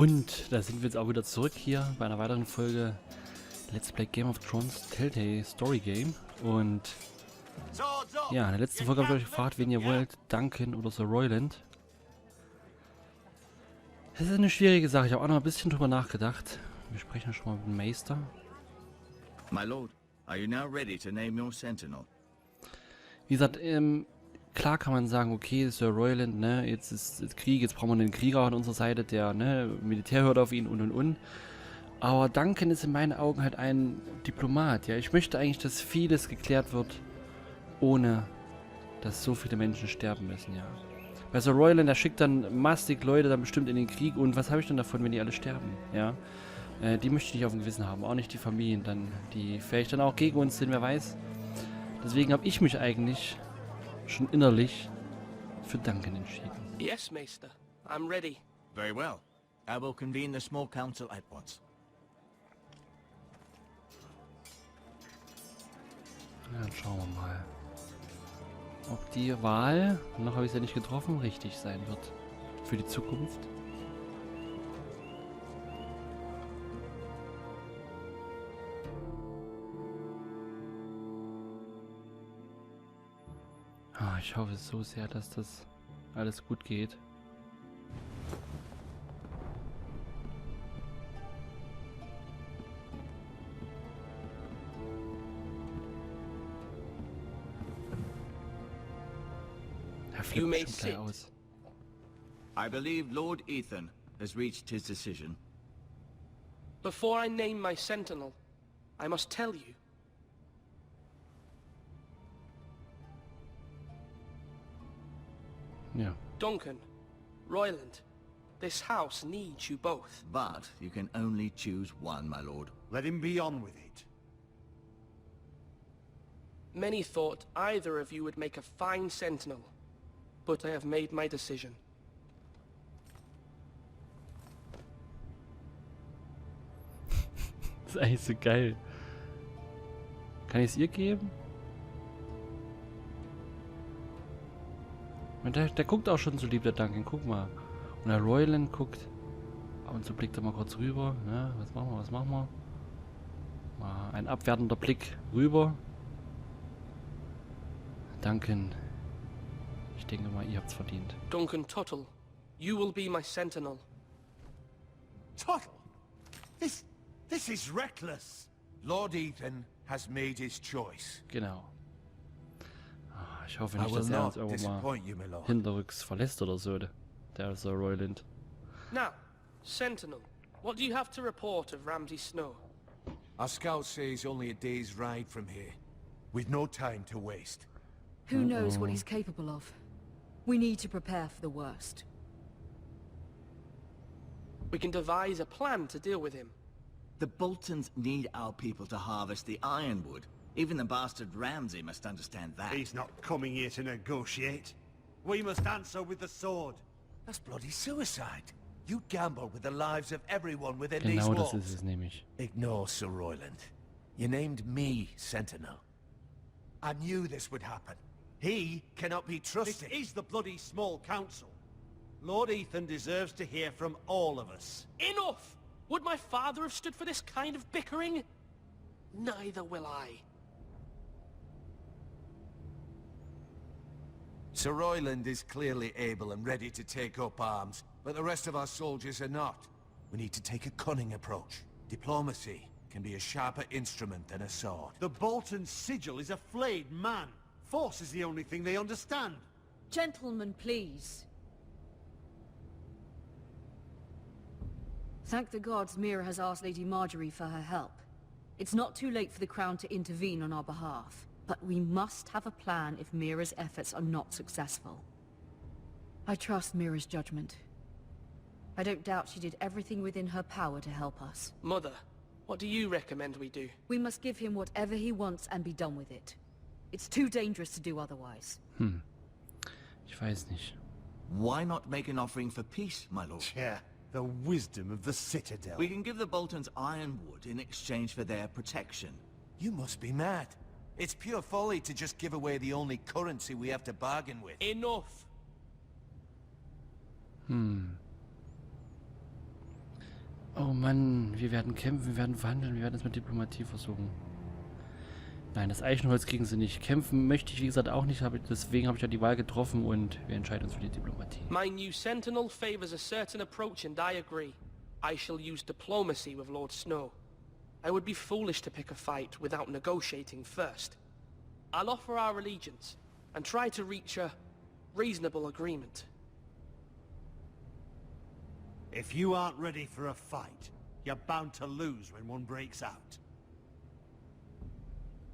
Und da sind wir jetzt auch wieder zurück hier bei einer weiteren Folge Let's Play Game of Thrones Telltale Story Game. Und ja, in der letzten Folge habe ich euch gefragt, wen ihr wollt, Duncan oder Sir Royland. Das ist eine schwierige Sache, ich habe auch noch ein bisschen drüber nachgedacht. Wir sprechen schon mal mit dem Meister. My lord, are you now ready to name your sentinel? Wie gesagt, klar kann man sagen, okay, Sir Royland, ne, jetzt ist Krieg, jetzt brauchen wir einen Krieger an unserer Seite, der, ne, Militär hört auf ihn und. Aber Duncan ist in meinen Augen halt ein Diplomat, ja. Ich möchte eigentlich, dass vieles geklärt wird, ohne dass so viele Menschen sterben müssen, ja. Bei Sir Royland, der schickt dann massig Leute dann bestimmt in den Krieg und was habe ich denn davon, wenn die alle sterben, ja. Die möchte ich nicht auf dem Gewissen haben, auch nicht die Familien dann, die vielleicht dann auch gegen uns sind, wer weiß. Deswegen habe ich mich eigentlich schon innerlich für Duncan entschieden. Yes, Maester. I'm ready. Very well. I will convene the small council at once. Ja, dann schauen wir mal, ob die Wahl, noch habe ich es ja nicht getroffen, richtig sein wird für die Zukunft. Ich hoffe so sehr, dass das alles gut geht. Er flippt schon gleich aus. I believe Lord Ethan has reached his decision. Before I name my sentinel, I must tell you. Ja. Duncan, Royland, this house needs you both. But you can only choose one, my lord. Let him be on with it. Many thought either of you would make a fine sentinel, but I have made my decision. Das ist eigentlich so geil. Kann ich es ihr geben? Und der guckt auch schon so lieb, der Duncan. Guck mal. Und der Royland guckt. Ab und zu blickt er mal kurz rüber. Ja, was machen wir? Mal ein abwertender Blick rüber. Duncan. Ich denke mal, ihr habt's verdient. Duncan Tuttle, you will be my sentinel. Tuttle? This is reckless. Lord Ethan has made his choice. Genau. Ich hoffe nicht, dass er uns irgendwann mal hinterrücks verlässt oder so, der Sir Royland. Now, Sentinel, what do you have to report of Ramsay Snow? Our scouts say he's only a day's ride from here. With no time to waste. Who knows what he's capable of? We need to prepare for the worst. We can devise a plan to deal with him. The Boltons need our people to harvest the ironwood. Even the bastard Ramsay must understand that. He's not coming here to negotiate. We must answer with the sword. That's bloody suicide. You gamble with the lives of everyone within Genau, these walls. das ist es nämlich. Ignore Sir Royland. You named me Sentinel. I knew this would happen. He cannot be trusted. This is the bloody small council. Lord Ethan deserves to hear from all of us. Enough! Would my father have stood for this kind of bickering? Neither will I. Sir Royland is clearly able and ready to take up arms, but the rest of our soldiers are not. We need to take a cunning approach. Diplomacy can be a sharper instrument than a sword. The Bolton sigil is a flayed man. Force is the only thing they understand. Gentlemen, please. Thank the gods Mira has asked Lady Marjorie for her help. It's not too late for the Crown to intervene on our behalf. But we must have a plan if Mira's efforts are not successful. I trust Mira's judgment. I don't doubt she did everything within her power to help us. Mother, what do you recommend we do? We must give him whatever he wants and be done with it. It's too dangerous to do otherwise. Ich weiß nicht. Why not make an offering for peace, my lord? Yeah, the wisdom of the Citadel. We can give the Boltons ironwood in exchange for their protection. You must be mad. It's pure folly to just give away the only currency we have to bargain with. Enough! Oh Mann, wir werden kämpfen, wir werden verhandeln, wir werden es mit Diplomatie versuchen. Nein, das Eichenholz kriegen sie nicht. Kämpfen möchte ich, wie gesagt, auch nicht. Deswegen habe ich ja die Wahl getroffen und wir entscheiden uns für die Diplomatie. My new sentinel favors a certain approach and I agree. I shall use diplomacy with Lord Snow. I would be foolish to pick a fight without negotiating first. I'll offer our allegiance and try to reach a reasonable agreement. If you aren't ready for a fight, you're bound to lose when one breaks out.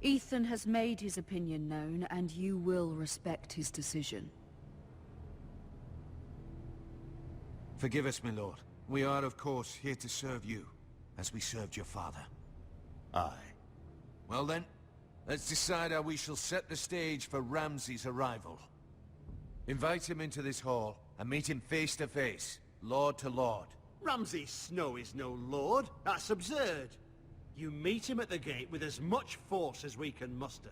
Ethan has made his opinion known, and you will respect his decision. Forgive us, my lord. We are, of course, here to serve you, as we served your father. Aye. Well then, let's decide how we shall set the stage for Ramsay's arrival. Invite him into this hall, and meet him face to face, lord to lord. Ramsay Snow is no lord. That's absurd. You meet him at the gate with as much force as we can muster.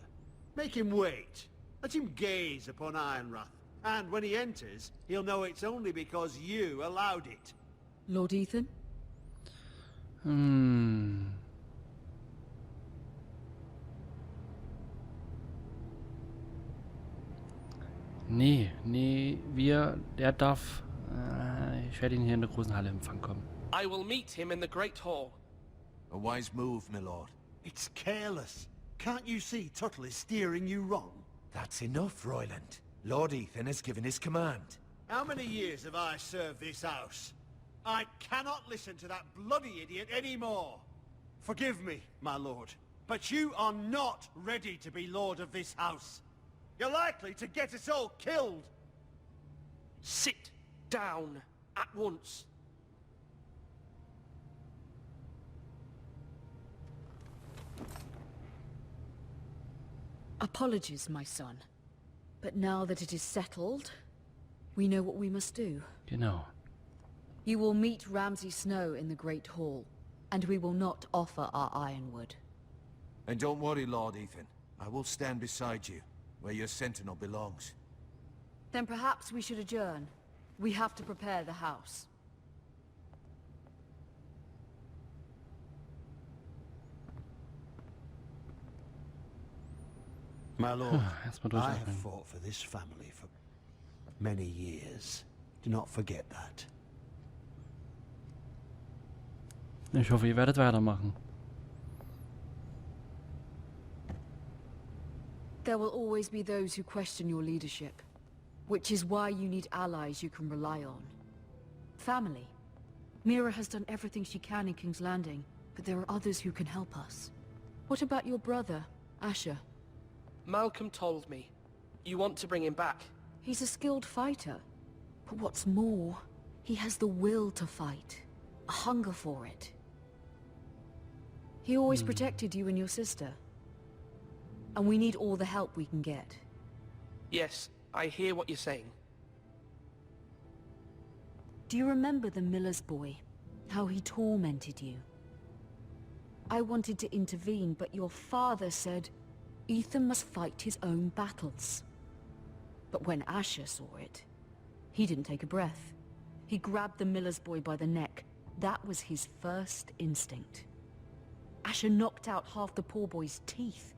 Make him wait. Let him gaze upon Ironrath. And when he enters, he'll know it's only because you allowed it. Lord Ethan? Nee, der darf... ich werde ihn hier in der großen Halle empfangen kommen. I will meet him in the Great Hall. A wise move, my lord. It's careless. Can't you see Tuttle is steering you wrong? That's enough, Royland. Lord Ethan has given his command. How many years have I served this house? I cannot listen to that bloody idiot anymore. Forgive me, my lord, but you are not ready to be lord of this house. You're likely to get us all killed. Sit down at once. Apologies, my son. But now that it is settled, we know what we must do. Genau. You will meet Ramsay Snow in the Great Hall, and we will not offer our ironwood. And don't worry, Lord Ethan. I will stand beside you, where your sentinel belongs. Then perhaps we should adjourn. We have to prepare the house. My lord, Erstmal I have durchatmen. fought for this family for many years. Do not forget that. Ich hoffe, ihr werdet weitermachen. There will always be those who question your leadership, which is why you need allies you can rely on. Family. Mira has done everything she can in King's Landing, but there are others who can help us. What about your brother, Asher? Malcolm told me. You want to bring him back. He's a skilled fighter. But what's more, he has the will to fight. A hunger for it. He always protected you and your sister. And we need all the help we can get. Yes, I hear what you're saying. Do you remember the miller's boy? How he tormented you? I wanted to intervene, but your father said Ethan must fight his own battles. But when Asher saw it, he didn't take a breath. He grabbed the miller's boy by the neck. That was his first instinct. Asher knocked out half the poor boy's teeth.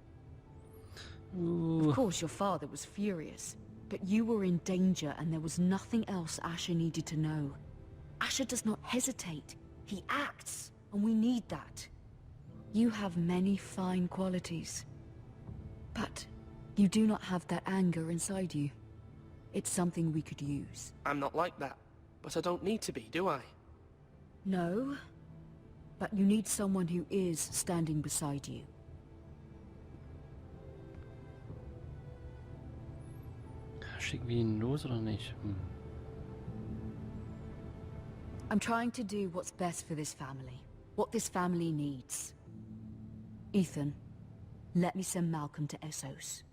Of course, your father was furious, but you were in danger and there was nothing else Asher needed to know. Asher does not hesitate. He acts, and we need that. You have many fine qualities. But you do not have that anger inside you. It's something we could use. I'm not like that, but I don't need to be, do I? No, but you need someone who is standing beside you. Schicken wir ihn los oder nicht? I'm trying to do what's best for this family. What this family needs. Ethan, let me send Malcolm to Essos.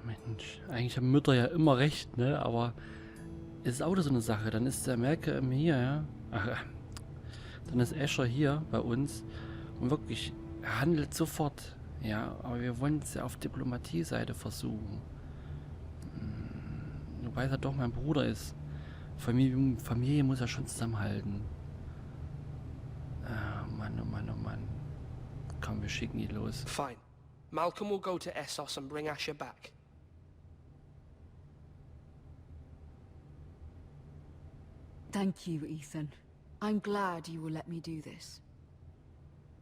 Mensch, eigentlich haben Mütter ja immer recht, ne? Aber es ist auch so eine Sache. Dann ist der Malcolm hier, ja? Ach, dann ist Asher hier bei uns und wirklich, er handelt sofort. Ja, aber wir wollen es ja auf Diplomatie-Seite versuchen. Wobei es ja doch mein Bruder ist. Familie muss ja schon zusammenhalten. Oh Mann, oh Mann, oh Mann. Komm, wir schicken ihn los. Fine. Malcolm will go to Essos and bring Asher back. Thank you, Ethan. I'm glad you will let me do this.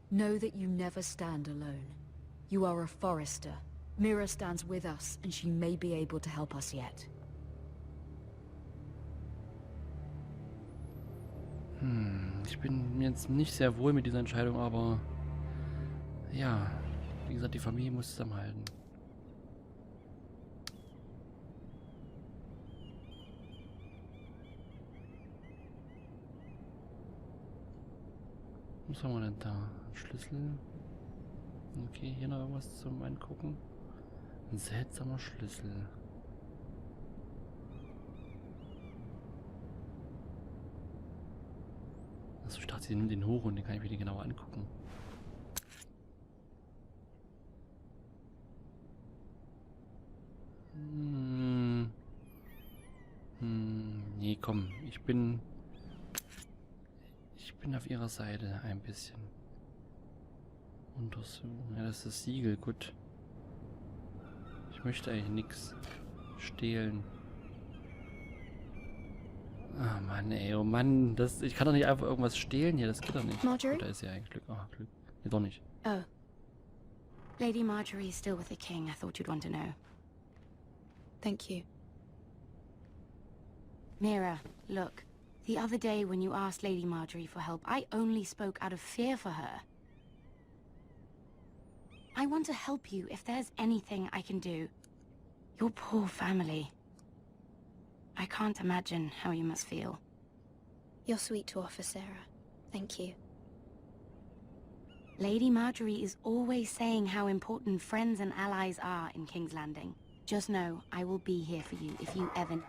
Know that you never stand alone. You are a Forester. Mira stands with us, and she may be able to help us yet. Ich bin mir jetzt nicht sehr wohl mit dieser Entscheidung, aber ja, wie gesagt, die Familie muss zusammenhalten. Was haben wir denn da? Schlüssel. Okay, hier noch irgendwas zum Angucken. Ein seltsamer Schlüssel. Achso, ich dachte, sie nimmt den hoch und den kann ich mir genauer angucken. Nee, komm, ich bin auf ihrer Seite ein bisschen. Untersuchen. Ja, das ist das Siegel, gut. Ich möchte eigentlich nichts stehlen. Ah, Mann, ey, oh Mann, ich kann doch nicht einfach irgendwas stehlen hier, das geht doch nicht. Marjorie? Oh, da ist ja eigentlich Glück. Ah, Glück. Nee, doch nicht. Oh. Lady Marjorie is still with the king. I thought you'd want to know. Thank you. Mira, look. The other day when you asked Lady Marjorie for help, I only spoke out of fear for her. I want to help you if there's anything I can do. Your poor family. I can't imagine how you must feel. You're sweet to offer, Sarah. Thank you. Lady Marjorie is always saying how important friends and allies are in King's Landing. Just know, I will be here for you if you ever...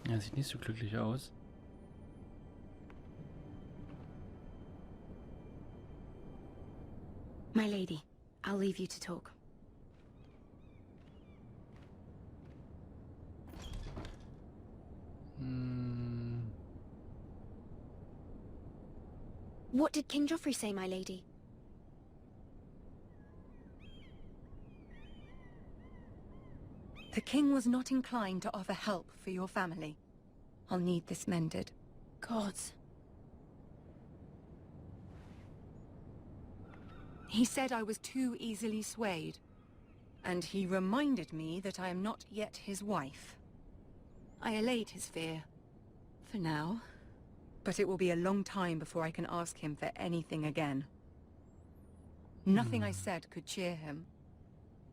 Ja, sieht nicht so glücklich aus. My lady, I'll leave you to talk. What did King Joffrey say, my lady? The king was not inclined to offer help for your family. I'll need this mended. Gods. He said I was too easily swayed. And he reminded me that I am not yet his wife. I allayed his fear. For now. But it will be a long time before I can ask him for anything again. Nothing I said could cheer him.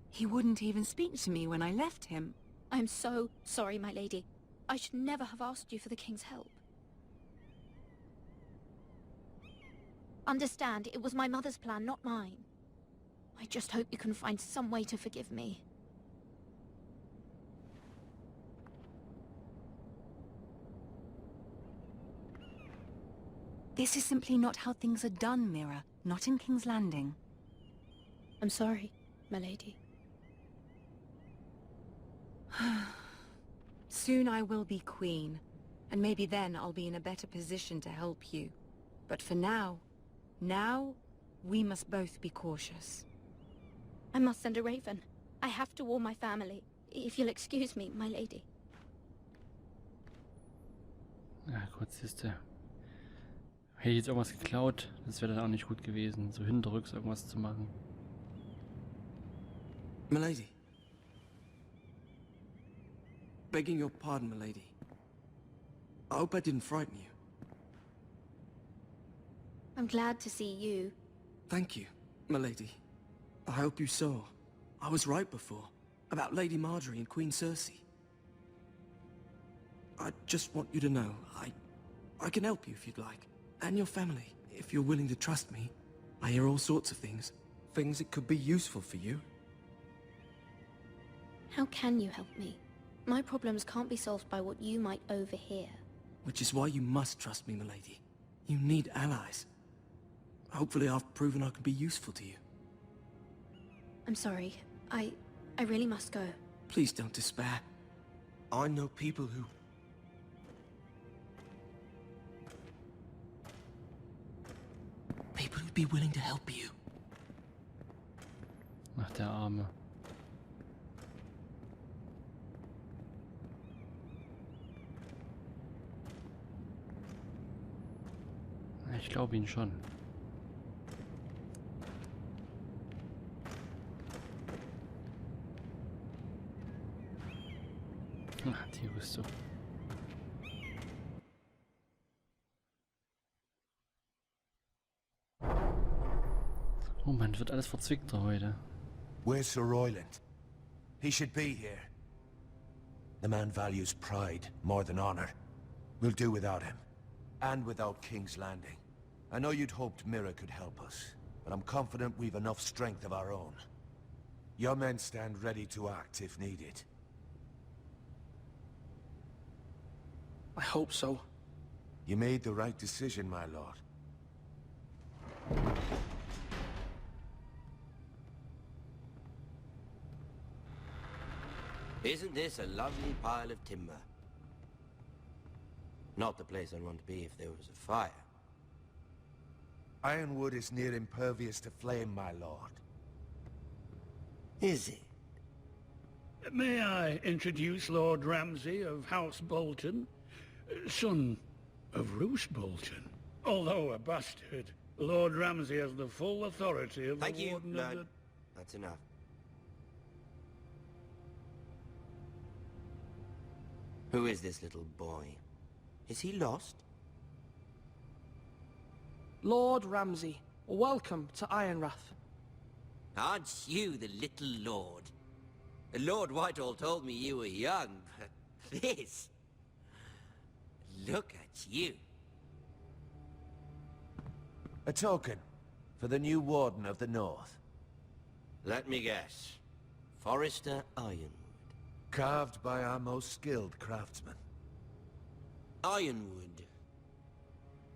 He wouldn't even speak to me when I left him. I'm so sorry, my lady. I should never have asked you for the king's help. Understand, it was my mother's plan, not mine. I just hope you can find some way to forgive me. This is simply not how things are done, Mira. Not in King's Landing. I'm sorry, my lady. Soon I will be queen, and maybe then I'll be in a better position to help you. But for now, we must both be cautious. I must send a raven. I have to warn my family. If you'll excuse me, my lady. Ja, kurz siehste. Hätte ich jetzt irgendwas geklaut, das wäre dann auch nicht gut gewesen, so hinterrücks irgendwas zu machen. Milady. Begging your pardon, milady. I hope I didn't frighten you. I'm glad to see you. Thank you, milady. I hope you saw. I was right before. About Lady Marjorie and Queen Cersei. I just want you to know, I can help you if you'd like. And your family, if you're willing to trust me. I hear all sorts of things. Things that could be useful for you. How can you help me? My problems can't be solved by what you might overhear. Which is why you must trust me, milady. You need allies. Hopefully I've proven I can be useful to you. I'm sorry. I really must go. Please don't despair. I know people who be willing to help you. Ach, der Arme. Ich glaube ihn schon. Ach, die Rüstung. Oh Mann, wird alles verzwickter heute. Where's Sir Royland? He should be here. The man values pride more than honor. We'll do without him. And without King's Landing. I know you'd hoped Mira could help us, but I'm confident we've enough strength of our own. Your men stand ready to act if needed. I hope so. You made the right decision, my lord. Isn't this a lovely pile of timber? Not the place I'd want to be if there was a fire. Ironwood is near impervious to flame, my lord. Is it? May I introduce Lord Ramsay of House Bolton, son of Roose Bolton. Although a bastard, Lord Ramsay has the full authority of Thank the you, Warden no, of the... that's enough. Who is this little boy? Is he lost? Lord Ramsay, welcome to Ironrath. Aren't you the little lord? Lord Whitehall told me you were young, but this... Look at you. A token for the new Warden of the North. Let me guess. Forrester Ironwood. Carved by our most skilled craftsmen. Ironwood.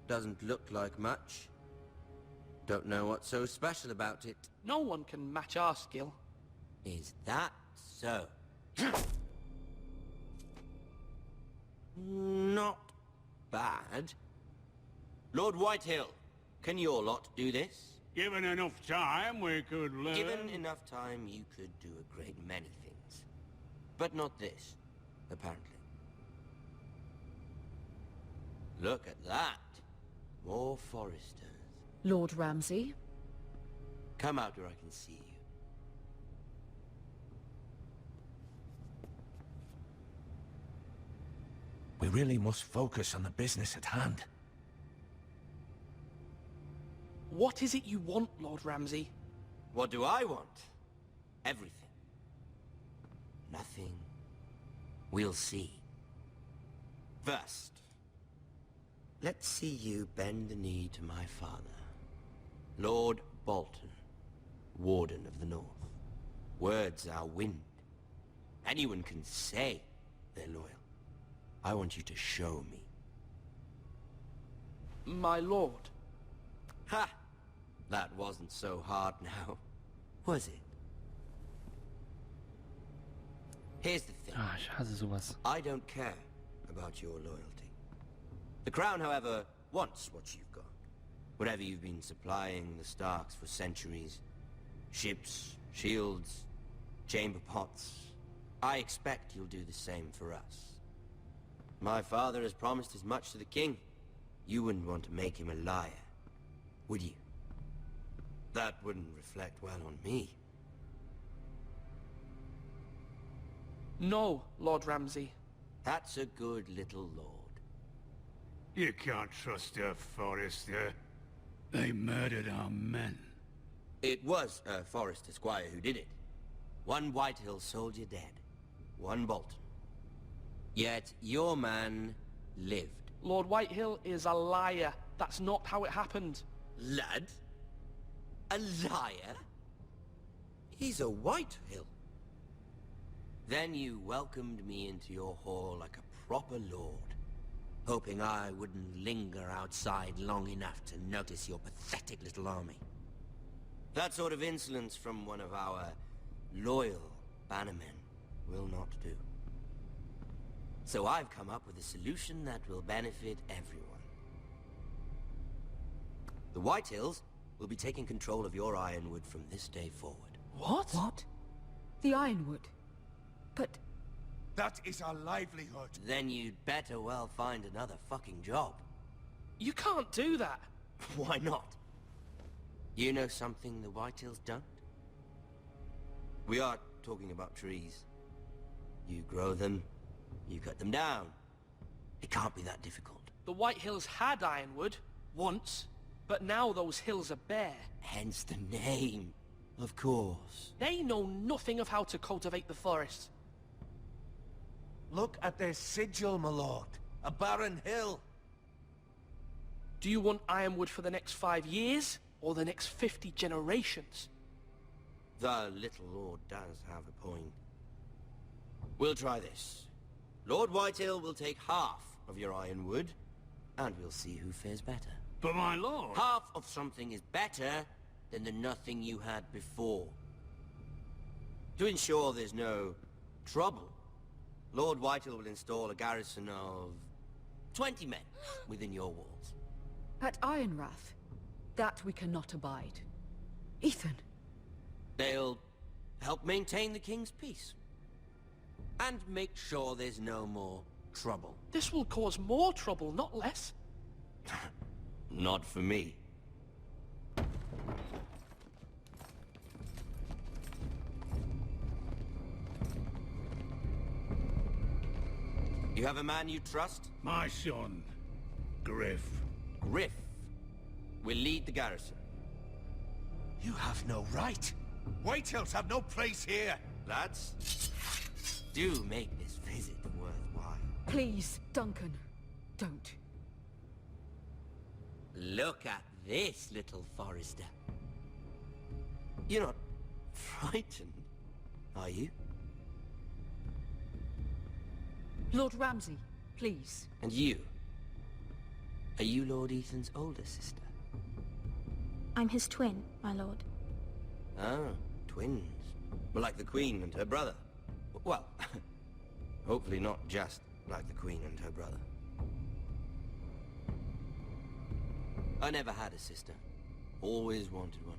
Doesn't look like much. Don't know what's so special about it. No one can match our skill. Is that so? Not bad. Lord Whitehill, can your lot do this? Given enough time, we could learn... Given enough time, you could do a great many things. But not this, apparently. Look at that. More Foresters. Lord Ramsay? Come out where I can see you. We really must focus on the business at hand. What is it you want, Lord Ramsay? What do I want? Everything. Nothing. We'll see. First, let's see you bend the knee to my father, Lord Bolton, Warden of the North. Words are wind. Anyone can say they're loyal. I want you to show me. My lord. Ha! That wasn't so hard now, was it? Here's the thing. Ah, ich hasse sowas. I don't care about your loyalty. The Crown, however, wants what you've got. Whatever you've been supplying the Starks for centuries. Ships, shields, chamber pots. I expect you'll do the same for us. My father has promised as much to the king. You wouldn't want to make him a liar, would you? That wouldn't reflect well on me. No, Lord Ramsay. That's a good little lord. You can't trust a Forester. They murdered our men. It was a Forrester squire who did it. One Whitehill soldier dead. One Bolton. Yet your man lived. Lord Whitehill is a liar. That's not how it happened. Lad? A liar? He's a Whitehill. Then you welcomed me into your hall like a proper lord, hoping I wouldn't linger outside long enough to notice your pathetic little army. That sort of insolence from one of our loyal bannermen will not do. So I've come up with a solution that will benefit everyone. The Whitehills will be taking control of your Ironwood from this day forward. What? What? The Ironwood? But... That is our livelihood. Then you'd better well find another fucking job. You can't do that. Why not? You know something the Whitetails don't? We are talking about trees. You grow them, you cut them down. It can't be that difficult. The White Hills had Ironwood, once, but now those hills are bare. Hence the name, of course. They know nothing of how to cultivate the forest. Look at their sigil, my lord. A barren hill. Do you want Ironwood for the next 5 years, or the next 50 generations? The little lord does have a point. We'll try this. Lord Whitehill will take half of your Ironwood, and we'll see who fares better. But my lord... Half of something is better than the nothing you had before. To ensure there's no trouble, Lord Whitehill will install a garrison of 20 men within your walls. at Ironrath, that we cannot abide. Ethan. They'll help maintain the king's peace. And make sure there's no more trouble. This will cause more trouble, not less. Not for me. You have a man you trust? My son, Griff. Griff will lead the garrison. You have no right. Whitehills have no place here. Lads, do make this visit worthwhile. Please, Duncan, don't. Look at this, little Forester. You're not frightened, are you? Lord Ramsay, please. And you? Are you Lord Ethan's older sister? I'm his twin, my lord. Ah, twins. Well, like the Queen and her brother. Well, hopefully not just like the Queen and her brother. I never had a sister. Always wanted one.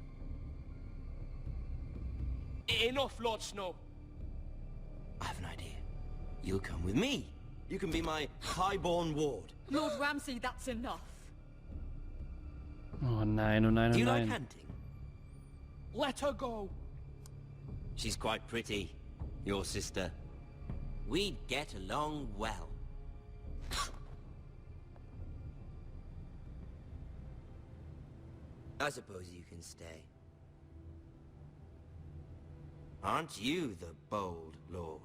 Enough, Lord Snow. I have an idea. You'll come with me. You can be my highborn ward. Lord Ramsay, that's enough. Oh nein, oh nein, Do oh you like nein. hunting? Let her go. She's quite pretty, your sister. We'd get along well. I suppose you can stay. Aren't you the bold lord?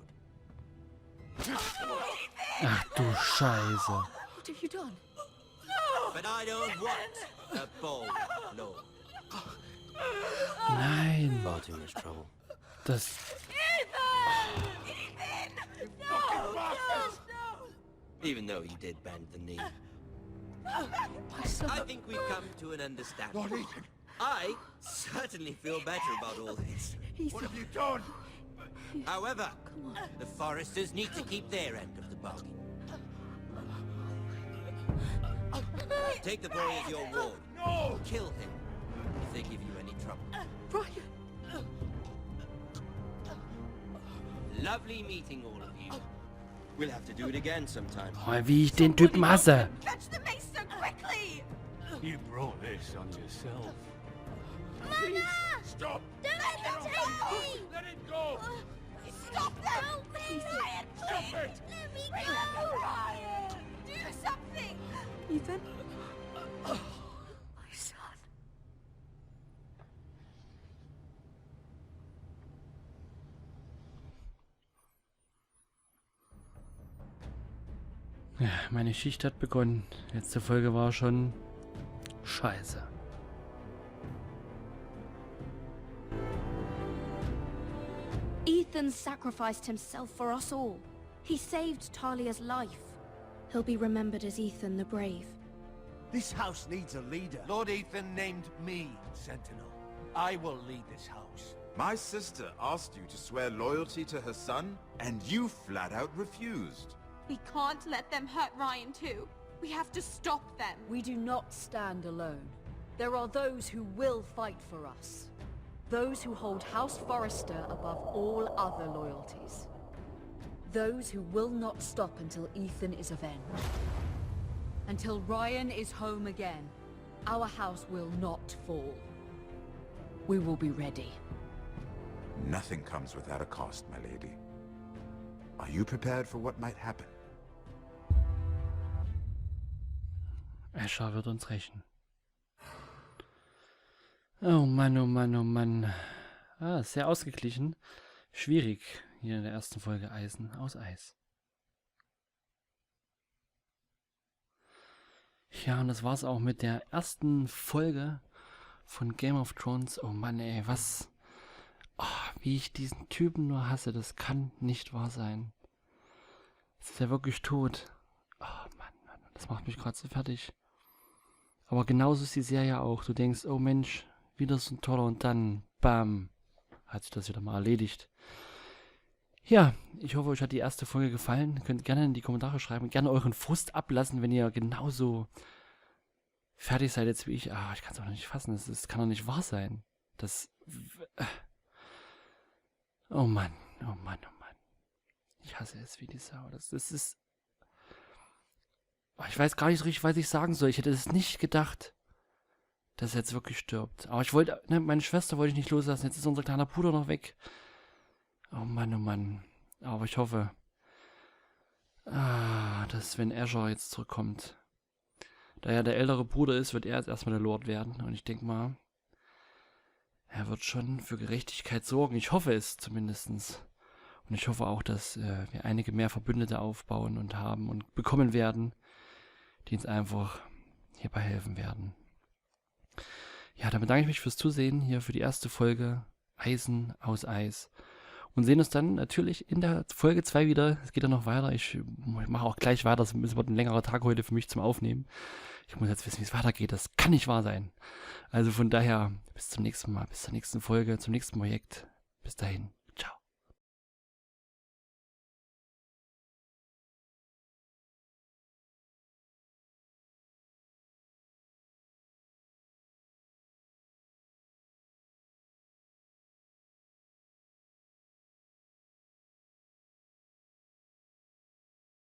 Ach du Scheiße. What have you done? But I don't want a bold lord. Nein. Far too much trouble. Das... Even though he did bend the knee. I think we've come to an understanding. Lord Ethan, I certainly feel better about all this. what have you done? However, the Foresters need to keep their end of the bargain. Take the boy as your ward. No! Kill him if they give you any trouble. Brian! Lovely meeting all of you. We'll have to do it again sometime. Oh, wie ich den Typen hasse. Catch the maester quickly! You brought this on yourself. Mama! Stop! Don't let them take me! Let it go! Stop them! Help me! Ryan, please! Stop it! Let me go! Ryan! Do something! Ethan? My son. Ja, meine Schicht hat begonnen. Letzte Folge war schon scheiße. Ethan sacrificed himself for us all. He saved Talia's life. He'll be remembered as Ethan the Brave. This house needs a leader. Lord Ethan named me Sentinel. I will lead this house. My sister asked you to swear loyalty to her son, and you flat out refused. We can't let them hurt Ryan too. We have to stop them. We do not stand alone. There are those who will fight for us. Those who hold House Forrester above all other loyalties. Those who will not stop until Ethan is avenged. Until Ryan is home again, our house will not fall. We will be ready. Nothing comes without a cost, my lady. Are you prepared for what might happen? Asher wird uns rächen. Oh Mann, oh Mann, oh Mann. Ah, sehr ausgeglichen. Schwierig hier in der ersten Folge Eisen aus Eis. Ja, und das war's auch mit der ersten Folge von Game of Thrones. Oh Mann, ey, was... Oh, wie ich diesen Typen nur hasse, das kann nicht wahr sein. Ist er wirklich tot? Oh Mann, Mann, das macht mich gerade so fertig. Aber genauso ist die Serie auch. Du denkst, oh Mensch, wieder so ein toller und dann, bam, hat sich das wieder mal erledigt. Ja, ich hoffe, euch hat die erste Folge gefallen. Ihr könnt gerne in die Kommentare schreiben, gerne euren Frust ablassen, wenn ihr genauso fertig seid jetzt wie ich. Ah, ich kann es auch noch nicht fassen. Das kann doch nicht wahr sein. Das... Oh Mann, oh Mann, oh Mann. Ich hasse es wie die Sau. Das ist... Ich weiß gar nicht so richtig, was ich sagen soll. Ich hätte es nicht gedacht, dass er jetzt wirklich stirbt. Aber ich wollte, ne, meine Schwester wollte ich nicht loslassen. Jetzt ist unser kleiner Bruder noch weg. Oh Mann, oh Mann. Aber ich hoffe, dass wenn Asher jetzt zurückkommt, da er der ältere Bruder ist, wird er jetzt erstmal der Lord werden. Und ich denke mal, er wird schon für Gerechtigkeit sorgen. Ich hoffe es zumindest. Und ich hoffe auch, dass wir einige mehr Verbündete aufbauen und haben und bekommen werden, die uns einfach hierbei helfen werden. Ja, dann bedanke ich mich fürs Zusehen hier für die erste Folge Eisen aus Eis. Und sehen uns dann natürlich in der Folge 2 wieder. Es geht ja noch weiter. Ich mache auch gleich weiter. Es wird ein längerer Tag heute für mich zum Aufnehmen. Ich muss jetzt wissen, wie es weitergeht. Das kann nicht wahr sein. Also von daher, bis zum nächsten Mal, bis zur nächsten Folge, zum nächsten Projekt. Bis dahin.